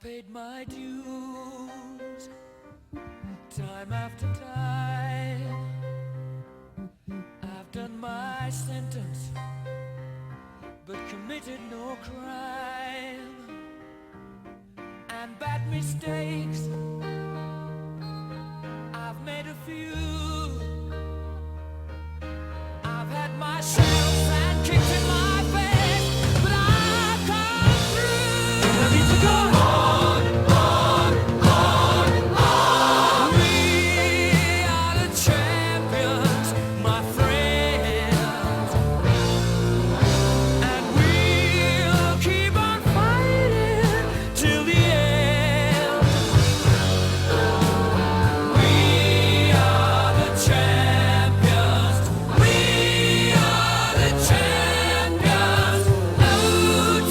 paid my dues time after time. I've done my sentence, but committed no crime. And bad mistakes, I've made a few. I've had my shells and kicks in my face, but I've come through. I need to go on, on, on, on. We are the champions, my friends, and we'll keep on fighting till the end. We are the champions. We are the champions. No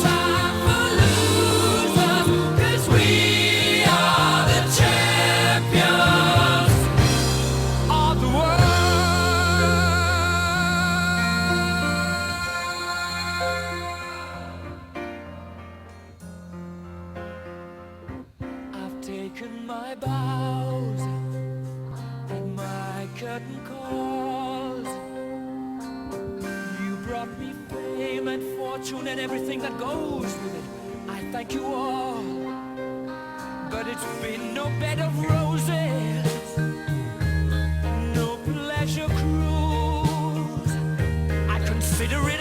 time for losers, 'cause we are the champions of the world. I've taken my bows and my curtain calls. You brought me fame and fortune and everything that goes with it. I thank you all, but it's been no bed of roses, no pleasure cruise. I consider it